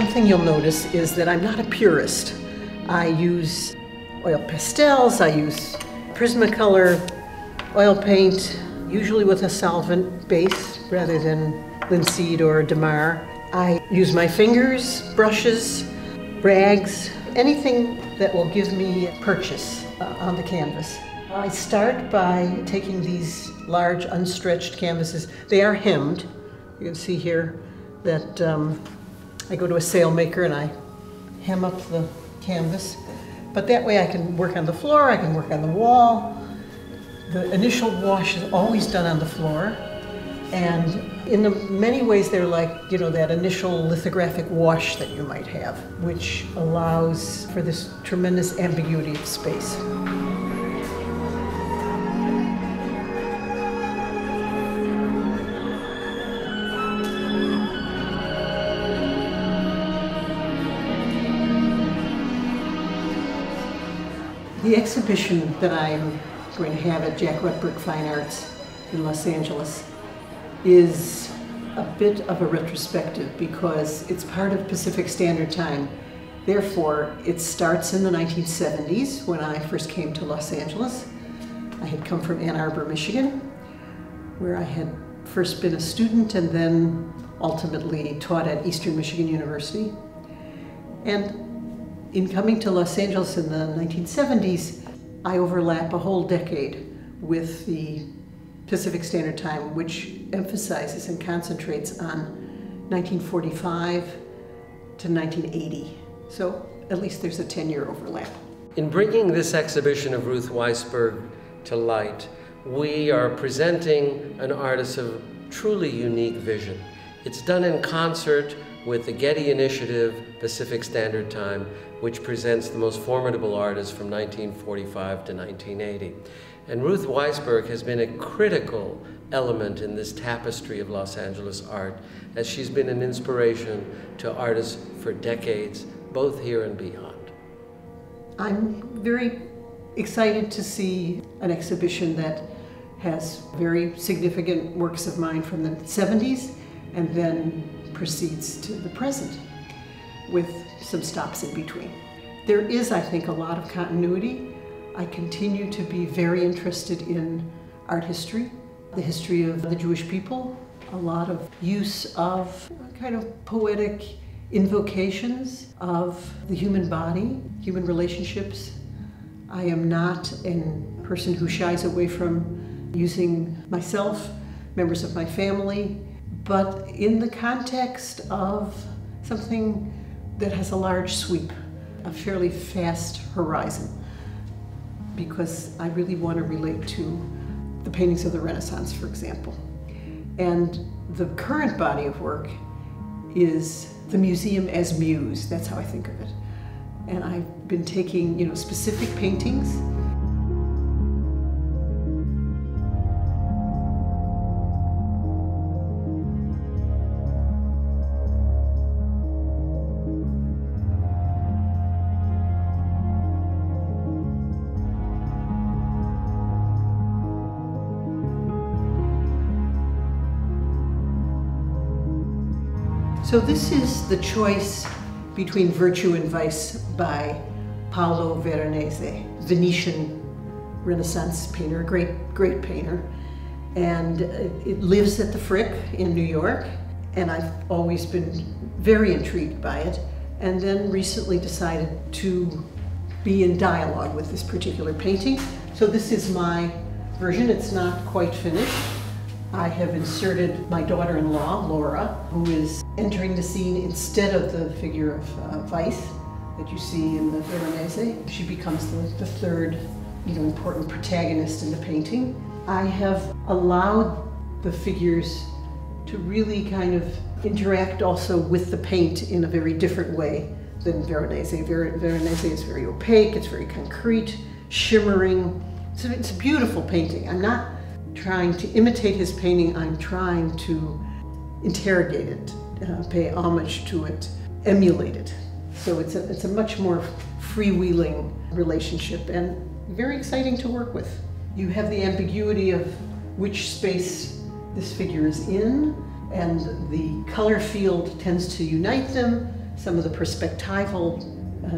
One thing you'll notice is that I'm not a purist. I use oil pastels, I use Prismacolor, oil paint, usually with a solvent base rather than linseed or Damar. I use my fingers, brushes, rags, anything that will give me purchase on the canvas. I start by taking these large unstretched canvases. They are hemmed. You can see here that I go to a sailmaker and I hem up the canvas. But that way I can work on the floor, I can work on the wall. The initial wash is always done on the floor. And in many ways they're like, that initial lithographic wash that you might have, which allows for this tremendous ambiguity of space. The exhibition that I'm going to have at Jack Rutberg Fine Arts in Los Angeles is a bit of a retrospective because it's part of Pacific Standard Time. Therefore, it starts in the 1970s when I first came to Los Angeles. I had come from Ann Arbor, Michigan, where I had first been a student and then ultimately taught at Eastern Michigan University. And in coming to Los Angeles in the 1970s, I overlap a whole decade with the Pacific Standard Time, which emphasizes and concentrates on 1945 to 1980. So at least there's a 10-year overlap. In bringing this exhibition of Ruth Weisberg to light, we are presenting an artist of truly unique vision. It's done in concert with the Getty Initiative Pacific Standard Time, which presents the most formidable artists from 1945 to 1980. And Ruth Weisberg has been a critical element in this tapestry of Los Angeles art, as she's been an inspiration to artists for decades, both here and beyond. I'm very excited to see an exhibition that has very significant works of mine from the 70s and then proceeds to the present with some stops in between. There is, I think, a lot of continuity. I continue to be very interested in art history, the history of the Jewish people, a lot of use of kind of poetic invocations of the human body, human relationships. I am not a person who shies away from using myself, members of my family, but in the context of something that has a large sweep, a fairly fast horizon, because I really want to relate to the paintings of the Renaissance, for example. And the current body of work is the museum as muse. That's how I think of it. And I've been taking, specific paintings. So this is the choice between Virtue and Vice by Paolo Veronese, Venetian Renaissance painter, great painter. And it lives at the Frick in New York, and I've always been very intrigued by it, and then recently decided to be in dialogue with this particular painting. So this is my version. It's not quite finished. I have inserted my daughter-in-law, Laura, who is entering the scene instead of the figure of Vice that you see in the Veronese. She becomes the third, important protagonist in the painting. I have allowed the figures to really kind of interact also with the paint in a very different way than Veronese. Veronese is very opaque, it's very concrete, shimmering. It's a beautiful painting. I'm not trying to imitate his painting, I'm trying to interrogate it, pay homage to it, emulate it. So it's a much more freewheeling relationship and very exciting to work with. You have the ambiguity of which space this figure is in, and the color field tends to unite them. Some of the perspectival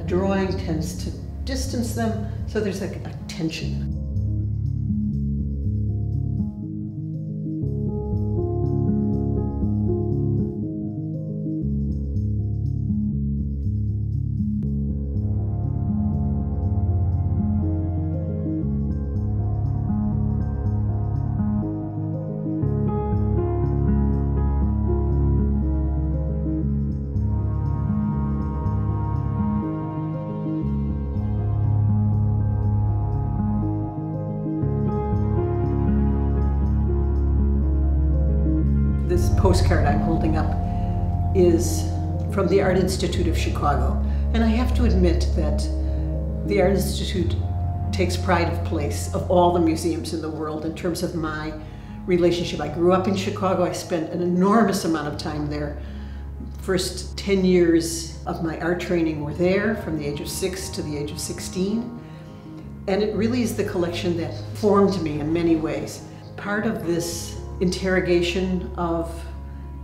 drawing tends to distance them, so there's a tension. This postcard I'm holding up is from the Art Institute of Chicago. And I have to admit that the Art Institute takes pride of place of all the museums in the world in terms of my relationship. I grew up in Chicago. I spent an enormous amount of time there. First 10 years of my art training were there, from the age of 6 to the age of 16. And it really is the collection that formed me in many ways. Part of this interrogation of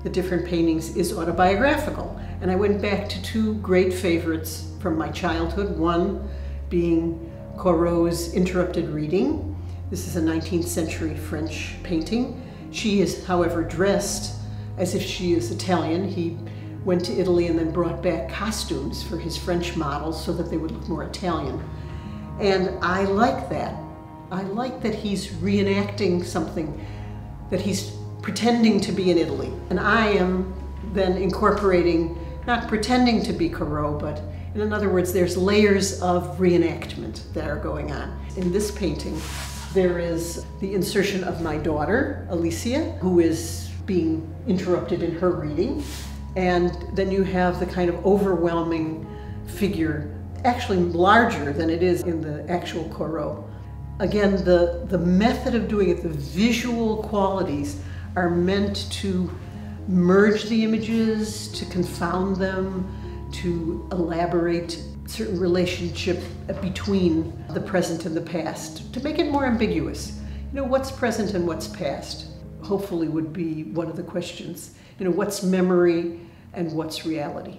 the different paintings is autobiographical. And I went back to two great favorites from my childhood, one being Corot's Interrupted Reading. This is a 19th century French painting. She is, however, dressed as if she is Italian. He went to Italy and then brought back costumes for his French models so that they would look more Italian. And I like that. I like that he's reenacting something that he's pretending to be in Italy. And I am then incorporating, not pretending to be Corot, but in other words, there's layers of reenactment that are going on. In this painting, there is the insertion of my daughter, Alicia, who is being interrupted in her reading. And then you have the kind of overwhelming figure, actually larger than it is in the actual Corot. Again, the method of doing it, the visual qualities are meant to merge the images, to confound them, to elaborate certain relationship between the present and the past, to make it more ambiguous. You know, what's present and what's past, hopefully would be one of the questions. You know, what's memory and what's reality?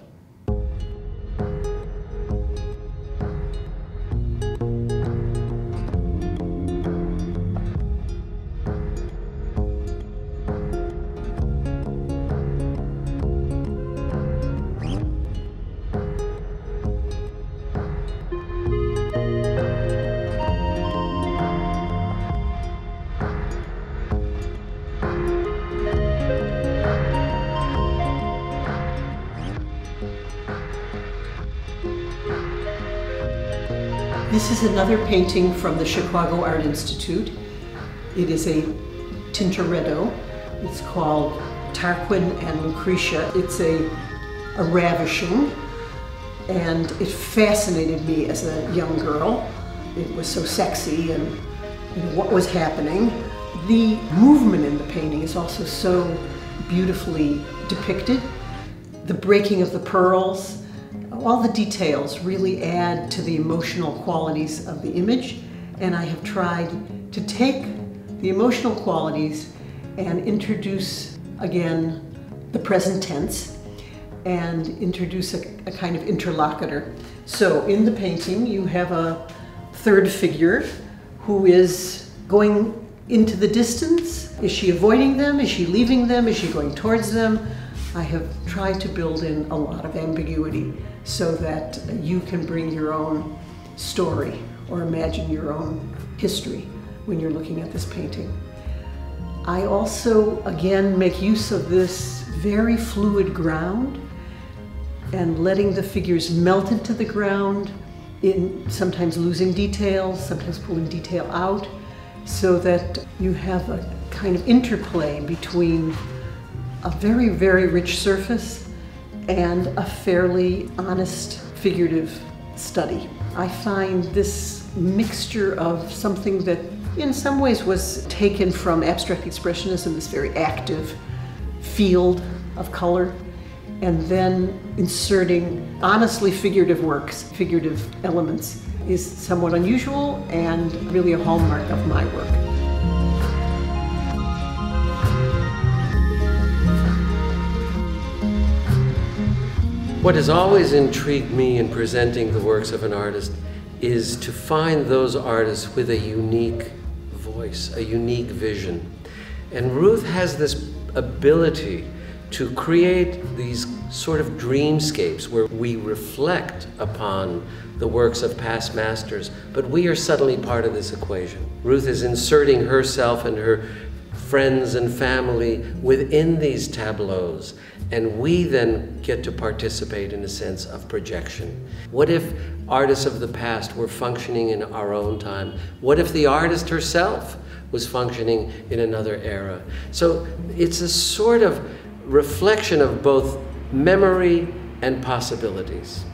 This is another painting from the Chicago Art Institute. It is a Tintoretto. It's called Tarquin and Lucretia. It's a ravishing, and it fascinated me as a young girl. It was so sexy, and you know, what was happening. The movement in the painting is also so beautifully depicted. The breaking of the pearls, all the details really add to the emotional qualities of the image, and I have tried to take the emotional qualities and introduce, again, the present tense and introduce a kind of interlocutor. So in the painting you have a third figure who is going into the distance. Is she avoiding them? Is she leaving them? Is she going towards them? I have tried to build in a lot of ambiguity so that you can bring your own story or imagine your own history when you're looking at this painting. I also, again, make use of this very fluid ground and letting the figures melt into the ground, sometimes losing details, sometimes pulling detail out, so that you have a kind of interplay between a very, very rich surface and a fairly honest figurative study. I find this mixture of something that in some ways was taken from abstract expressionism, this very active field of color, and then inserting honestly figurative works, figurative elements, is somewhat unusual and really a hallmark of my work. What has always intrigued me in presenting the works of an artist is to find those artists with a unique voice, a unique vision. And Ruth has this ability to create these sort of dreamscapes where we reflect upon the works of past masters, but we are subtly part of this equation. Ruth is inserting herself and her friends and family within these tableaus, and we then get to participate in a sense of projection. What if artists of the past were functioning in our own time? What if the artist herself was functioning in another era? So it's a sort of reflection of both memory and possibilities.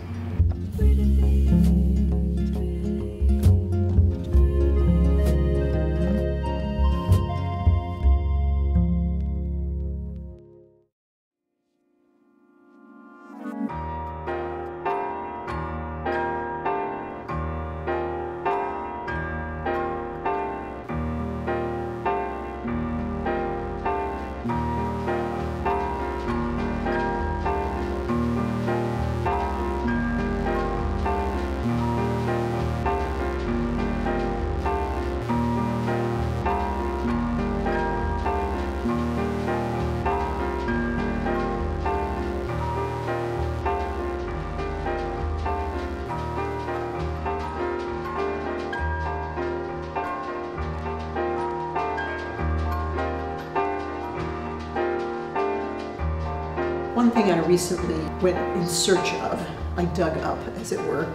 One thing I recently went in search of, I dug up, as it were,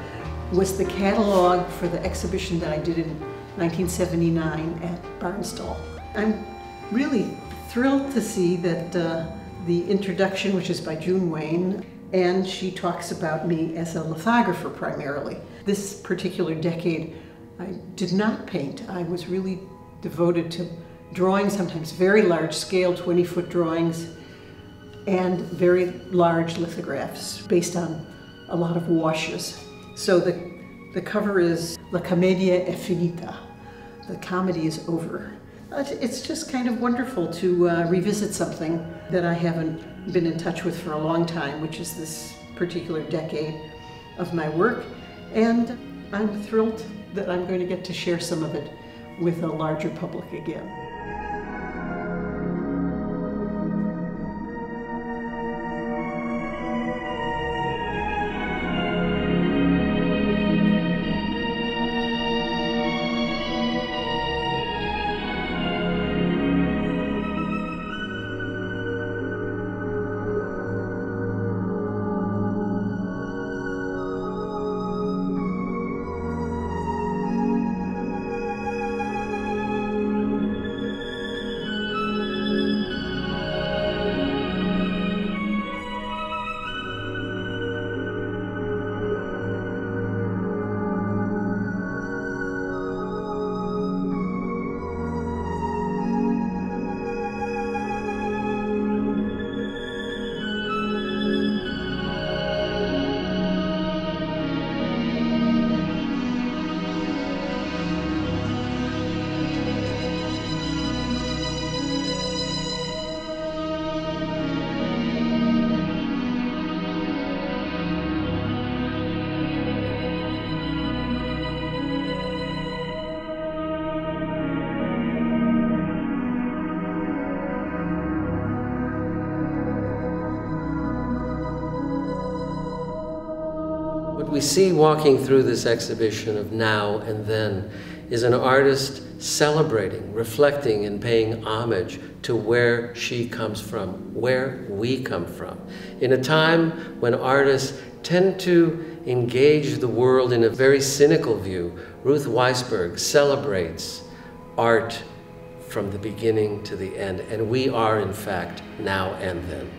was the catalog for the exhibition that I did in 1979 at Barnstall. I'm really thrilled to see that the introduction, which is by June Wayne, and she talks about me as a lithographer primarily. This particular decade, I did not paint. I was really devoted to drawing, sometimes very large scale, 20-foot drawings, and very large lithographs based on a lot of washes. So the cover is La Commedia è finita. The comedy is over. It's just kind of wonderful to revisit something that I haven't been in touch with for a long time, which is this particular decade of my work. And I'm thrilled that I'm going to get to share some of it with a larger public again. What we see walking through this exhibition of now and then is an artist celebrating, reflecting, and paying homage to where she comes from, where we come from. In a time when artists tend to engage the world in a very cynical view, Ruth Weisberg celebrates art from the beginning to the end, and we are, in fact, now and then.